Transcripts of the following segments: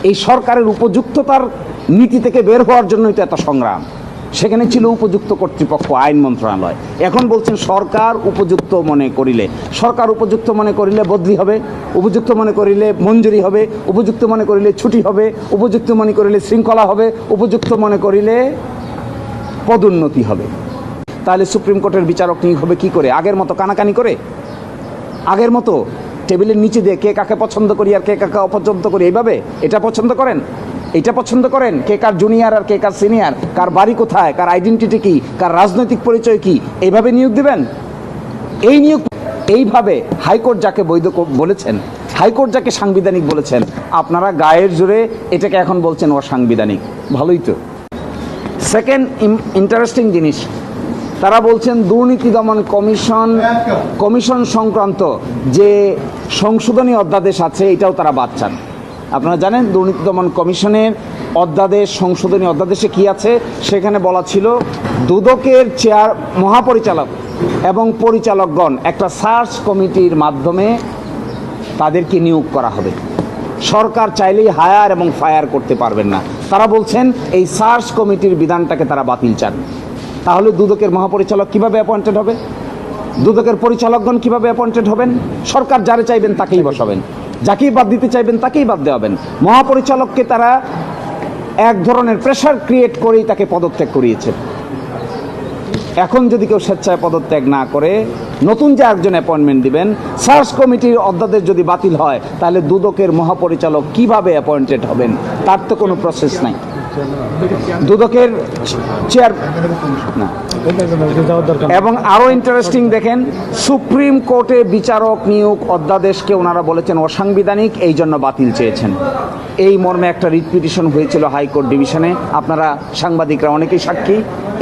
এই সরকারের উপযুক্ততার নীতি থেকে বের হওয়ার জন্যই তো এত সংগ্রাম। সেখানে ছিল উপযুক্ত কর্তৃপক্ষ, আইন মন্ত্রণালয়। এখন বলছেন সরকার উপযুক্ত মনে করিলে, সরকার উপযুক্ত মনে করিলে বদলি হবে, উপযুক্ত মনে করিলে মঞ্জুরি হবে, উপযুক্ত মনে করিলে ছুটি হবে, উপযুক্ত মনে করিলে শৃঙ্খলা হবে, উপযুক্ত মনে করিলে পদোন্নতি হবে। তাহলে সুপ্রিম কোর্টের বিচারক নিয়োগ হবে কি করে? আগের মতো কানাকানি করে? আগের মতো টেবিলের নিচে দিয়ে কে কাকে পছন্দ করি আর কে কাকে অপছন্দ করি, এইভাবে? এটা পছন্দ করেন, এটা পছন্দ করেন, কে কার জুনিয়র আর কে কার সিনিয়র, কার বাড়ি কোথায়, কার আইডেন্টিটি কি, কার রাজনৈতিক পরিচয় কি, এইভাবে নিয়োগ দিবেন? এই নিয়োগ এইভাবে হাইকোর্ট যাকে বৈধ বলেছেন, হাইকোর্ট যাকে সাংবিধানিক বলেছেন, আপনারা গায়ের জোরে এটাকে এখন বলছেন অসাংবিধানিক। ভালোই তো। সেকেন্ড ইন্টারেস্টিং জিনিস, তারা বলছেন দুর্নীতি দমন কমিশন সংক্রান্ত যে সংশোধনী অধ্যাদেশ আছে এটাও তারা বাদ চান। আপনারা জানেন দুর্নীতি দমন কমিশনের অধ্যাদেশ, সংশোধনী অধ্যাদেশে কি আছে? সেখানে বলা ছিল দুদকের মহাপরিচালক এবং পরিচালকগণ একটা সার্চ কমিটির মাধ্যমে তাদেরকে নিয়োগ করা হবে। সরকার চাইলেই হায়ার এবং ফায়ার করতে পারবেন না। তারা বলছেন এই সার্চ কমিটির বিধানটাকে তারা বাতিল চান। তাহলে দুদকের মহাপরিচালক কিভাবে অ্যাপয়েন্টেড হবে? দুদকের পরিচালকগণ কিভাবে অ্যাপয়েন্টেড হবেন? সরকার যারে চাইবেন তাকেই বসাবেন, যাকেই বাদ দিতে চাইবেন তাকেই বাদ দেওয়াবেন। মহাপরিচালককে তারা এক ধরনের প্রেশার ক্রিয়েট করেই তাকে পদত্যাগ করিয়েছে। এখন যদি কেউ স্বেচ্ছায় পদত্যাগ না করে নতুন যে একজন অ্যাপয়েন্টমেন্ট দিবেন, সার্চ কমিটির অধ্যাদেশ যদি বাতিল হয় তাহলে দুদকের মহাপরিচালক কিভাবে অ্যাপয়েন্টেড হবেন? তার তো কোনো প্রসেস নাই। দুদকের চেয়ার না। এবং আরো ইন্টারেস্টিং দেখেন, সুপ্রিম কোর্টে বিচারক নিয়োগ অধ্যাদেশকে ওনারা বলেছেন অসাংবিধানিক, এই জন্য বাতিল চেয়েছেন। এই মর্মে একটা রিট পিটিশন হয়েছিল হাইকোর্ট ডিভিশনে, আপনারা সাংবাদিকরা অনেকেই সাক্ষী।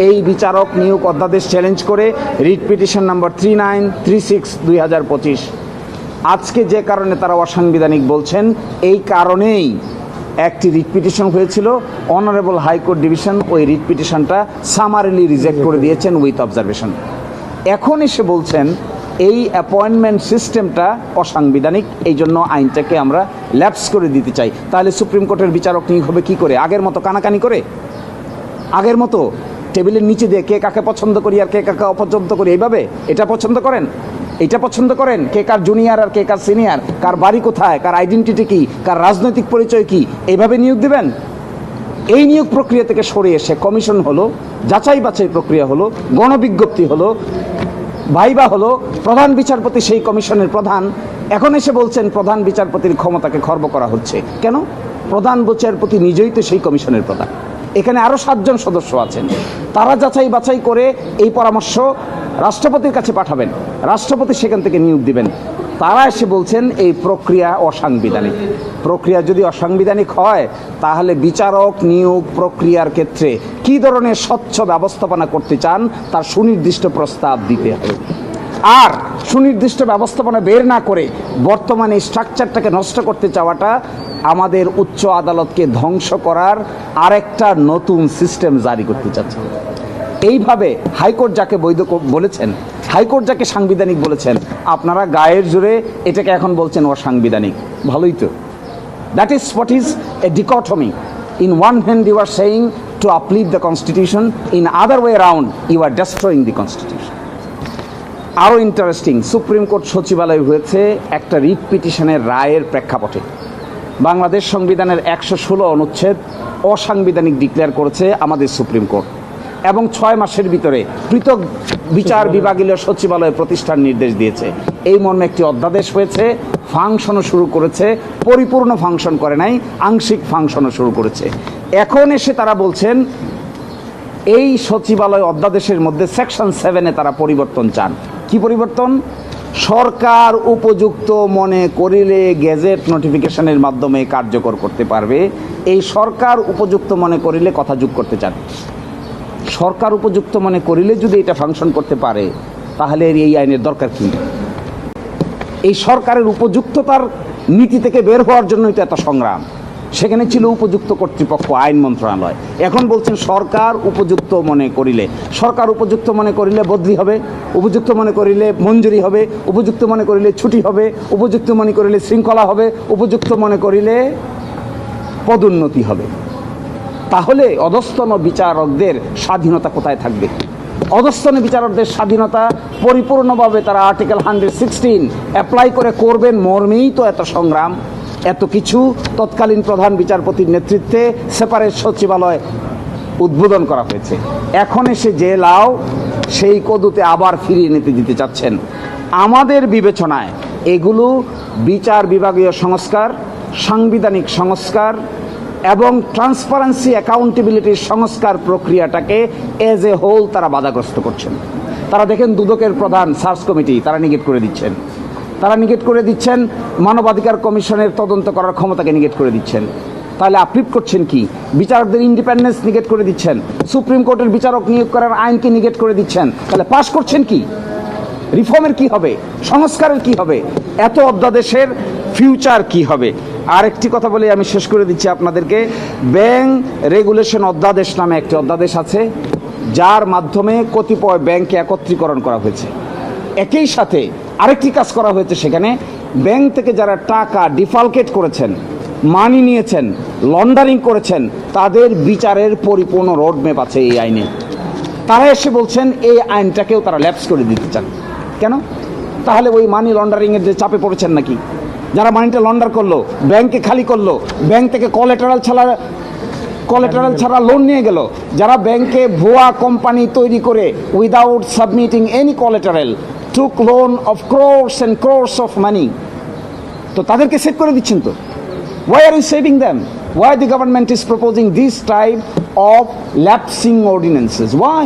এই বিচারক নিয়োগ অধ্যাদেশ চ্যালেঞ্জ করে রিট পিটিশন নাম্বার 3936/2025। আজকে যে কারণে তারা অসাংবিধানিক বলছেন, এই কারণেই একটি রিট পিটিশন হয়েছিল। অনারেবল হাইকোর্ট ডিভিশন ওই রিট পিটিশনটা সামারিলি রিজেক্ট করে দিয়েছেন উইথ অবজারভেশন। এখন এসে বলছেন এই অ্যাপয়েন্টমেন্ট সিস্টেমটা অসাংবিধানিক, এই জন্য আইনটাকে আমরা ল্যাপস করে দিতে চাই। তাহলে সুপ্রিম কোর্টের বিচারক নিয়োগ হবে কি করে? আগের মতো কানাকানি করে? আগের মতো টেবিলের নিচে দিয়ে কে কাকে পছন্দ করি আর কে কাকে অপছন্দ করি, এইভাবে? এটা পছন্দ করেন, এটা পছন্দ করেন, কে কার জুনিয়র আর কে কার সিনিয়র, কার বাড়ি কোথায়, কার আইডেন্টিটি কি, কার রাজনৈতিক পরিচয় কি, এইভাবে নিয়োগ দিবেন? এই নিয়োগ প্রক্রিয়া থেকে সরে এসে কমিশন হলো, যাচাই বাছাই প্রক্রিয়া হলো, গণবিজ্ঞপ্তি হলো, ভাইবা হলো, প্রধান বিচারপতি সেই কমিশনের প্রধান। এখন এসে বলছেন প্রধান বিচারপতির ক্ষমতাকে খর্ব করা হচ্ছে। কেন? প্রধান বিচারপতি নিজেই তো সেই কমিশনের প্রধান। এখানে আরও 7 জন সদস্য আছেন, তারা যাচাই বাছাই করে এই পরামর্শ রাষ্ট্রপতির কাছে পাঠাবেন, রাষ্ট্রপতি সেখান থেকে নিয়োগ দিবেন। তারা এসে বলছেন এই প্রক্রিয়া অসাংবিধানিক। প্রক্রিয়া যদি অসাংবিধানিক হয় তাহলে বিচারক নিয়োগ প্রক্রিয়ার ক্ষেত্রে কী ধরনের স্বচ্ছ ব্যবস্থাপনা করতে চান তার সুনির্দিষ্ট প্রস্তাব দিতে হবে। আর সুনির্দিষ্ট ব্যবস্থাপনা বের না করে বর্তমানে স্ট্রাকচারটাকে নষ্ট করতে চাওয়াটা আমাদের উচ্চ আদালতকে ধ্বংস করার আরেকটা নতুন সিস্টেম জারি করতে চাচ্ছে। এইভাবে হাইকোর্ট যাকে বৈধ বলেছেন, হাইকোর্ট যাকে সাংবিধানিক বলেছেন, আপনারা গায়ের জোরে এটাকে এখন বলছেন অসাংবিধানিক। ভালোই তো। That is what is a dichotomy. In one hand you are saying to uplift the constitution, in other way around you are destroying the constitution. আরও ইন্টারেস্টিং, সুপ্রিম কোর্ট সচিবালয় হয়েছে একটা রিট পিটিশনের রায়ের প্রেক্ষাপটে। বাংলাদেশ সংবিধানের 116 অনুচ্ছেদ অসাংবিধানিক ডিক্লেয়ার করেছে আমাদের সুপ্রিম কোর্ট এবং 6 মাসের ভিতরে পৃথক বিচার বিভাগীয় সচিবালয় প্রতিষ্ঠার নির্দেশ দিয়েছে। এই মর্মে একটি অধ্যাদেশ হয়েছে, ফাংশনও শুরু করেছে, পরিপূর্ণ ফাংশন করে নাই, আংশিক ফাংশনও শুরু করেছে। এখন এসে তারা বলছেন এই সচিবালয় অধ্যাদেশের মধ্যে সেকশন 7-এ তারা পরিবর্তন চান। কি পরিবর্তন? সরকার উপযুক্ত মনে করিলে গেজেট নোটিফিকেশনের মাধ্যমে কার্যকর করতে পারবে। এই সরকার উপযুক্ত মনে করিলে কথা যোগ করতে চান। সরকার উপযুক্ত মনে করিলে যদি এটা ফাংশন করতে পারে তাহলে এই আইনের দরকার কি? এই সরকারের উপযুক্ততার নীতি থেকে বের হওয়ার জন্যই তো এত সংগ্রাম। সেখানে ছিল উপযুক্ত কর্তৃপক্ষ, আইন মন্ত্রণালয়। এখন বলছেন সরকার উপযুক্ত মনে করিলে, সরকার উপযুক্ত মনে করিলে বদলি হবে, উপযুক্ত মনে করিলে মঞ্জুরি হবে, উপযুক্ত মনে করিলে ছুটি হবে, উপযুক্ত মনে করিলে শৃঙ্খলা হবে, উপযুক্ত মনে করিলে পদোন্নতি হবে। তাহলে অধস্তন বিচারকদের স্বাধীনতা কোথায় থাকবে? অধস্তন বিচারকদের স্বাধীনতা পরিপূর্ণভাবে তারা আর্টিকেল 116 অ্যাপ্লাই করে করবেন মর্মেই তো এত সংগ্রাম, এত কিছু। তৎকালীন প্রধান বিচারপতির নেতৃত্বে সেপারেট সচিবালয় উদ্বোধন করা হয়েছে। এখন এসে যে লাও সেই কদুতে আবার ফিরিয়ে নিতে দিতে চাচ্ছেন। আমাদের বিবেচনায় এগুলো বিচার বিভাগীয় সংস্কার, সাংবিধানিক সংস্কার এবং ট্রান্সপারেন্সি অ্যাকাউন্টেবিলিটির সংস্কার প্রক্রিয়াটাকে এজ এ হোল তারা বাধাগ্রস্ত করছেন। তারা দেখেন দুদকের প্রধান সার্চ কমিটি তারা নিগেট করে দিচ্ছেন, তারা নিগেট করে দিচ্ছেন মানবাধিকার কমিশনের তদন্ত করার ক্ষমতাকে নিগেট করে দিচ্ছেন। তাহলে আপলিফ করছেন কি? বিচারকদের ইন্ডিপেন্ডেন্স নিগেট করে দিচ্ছেন, সুপ্রিম কোর্টের বিচারক নিয়োগ করার আইনকে নিগেট করে দিচ্ছেন। তাহলে পাশ করছেন কি? রিফর্মের কি হবে? সংস্কারের কি হবে? এত অধ্যাদেশের ফিউচার কি হবে? আর একটি কথা বলে আমি শেষ করে দিচ্ছি আপনাদেরকে। ব্যাংক রেগুলেশন অধ্যাদেশ নামে একটি অধ্যাদেশ আছে, যার মাধ্যমে কতিপয় ব্যাংকে একত্রীকরণ করা হয়েছে। একই সাথে আরেকটি কাজ করা হয়েছে, সেখানে ব্যাংক থেকে যারা টাকা ডিফালকেট করেছেন, মানি নিয়েছেন, লন্ডারিং করেছেন, তাদের বিচারের পরিপূর্ণ রোডম্যাপ আছে এই আইনে। তারা এসে বলছেন এই আইনটাকেও তারা ল্যাপস করে দিতে চান। কেন? তাহলে ওই মানি লন্ডারিংয়ের যে চাপে পড়েছেন নাকি? যারা মানিটা লন্ডার করলো, ব্যাংকে খালি করলো, ব্যাংক থেকে কোলাটেরাল ছাড়া লোন নিয়ে গেল, যারা ব্যাংকে ভুয়া কোম্পানি তৈরি করে without submitting any collateral took loan of crores and crores of money, তো তাদেরকে সেভ করে দিচ্ছেন তো। Why are you saving them? Why the government is proposing this type of lapsing ordinances? Why?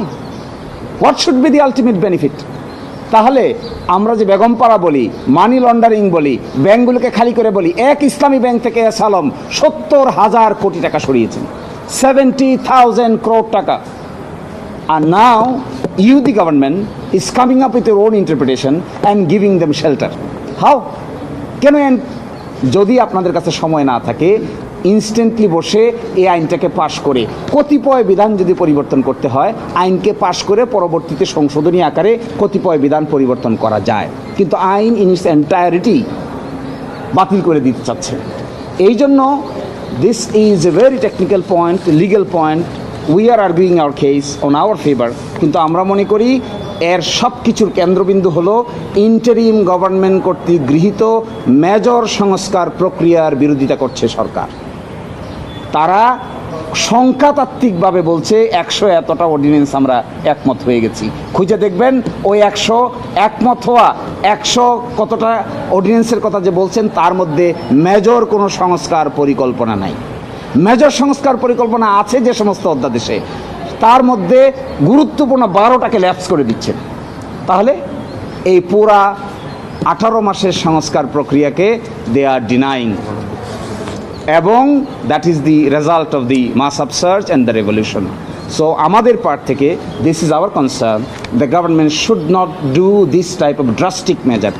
What should be the ultimate benefit? তাহলে আমরা যে বেগমপাড়া বলি, money laundering বলি, ব্যাংকগুলোকে খালি করে বলি, এক ইসলামী ব্যাংক থেকে সালম 70,000 কোটি টাকা সরিয়েছেন, 70,000 crore টাকা। And now you, the government, is coming up with your own interpretation and giving them shelter. How? কেন? যদি আপনাদের কাছে সময় না থাকে, ইনস্ট্যান্টলি বসে এই আইনটাকে পাশ করে, কতিপয় বিধান যদি পরিবর্তন করতে হয়, আইনকে পাশ করে পরবর্তীতে সংশোধনী আকারে কতিপয় বিধান পরিবর্তন করা যায়, কিন্তু আইন ইন ইটস এন্টায়ারিটি বাতিল করে দিতে চাচ্ছে। এই জন্য this is a very technical point, legal point. We are arguing our case on our favour, কিন্তু আমরা মনে করি এর সব কিছুর কেন্দ্রবিন্দু হলো ইন্টারিম গভর্নমেন্ট কর্তৃক গৃহীত মেজর সংস্কার প্রক্রিয়ার বিরোধিতা করছে সরকার। তারা সংখ্যাতাত্ত্বিকভাবে বলছে 100 এতটা অর্ডিন্যান্স আমরা একমত হয়ে গেছি। খুঁজে দেখবেন ওই 100 একমত হওয়া 100 কতটা অর্ডিন্যান্সের কথা যে বলছেন, তার মধ্যে মেজর কোনো সংস্কার পরিকল্পনা নাই। মেজর সংস্কার পরিকল্পনা আছে যে সমস্ত অধ্যাদেশে, তার মধ্যে গুরুত্বপূর্ণ 12টাকে ল্যাপস করে দিচ্ছেন। তাহলে এই পুরা 18 মাসের সংস্কার প্রক্রিয়াকে দে আর ডিনাইং, এবং that is the result of the mass upsurge and the revolution. So আমাদের পার্ট থেকে this is our concern, the government should not do this type of drastic measure.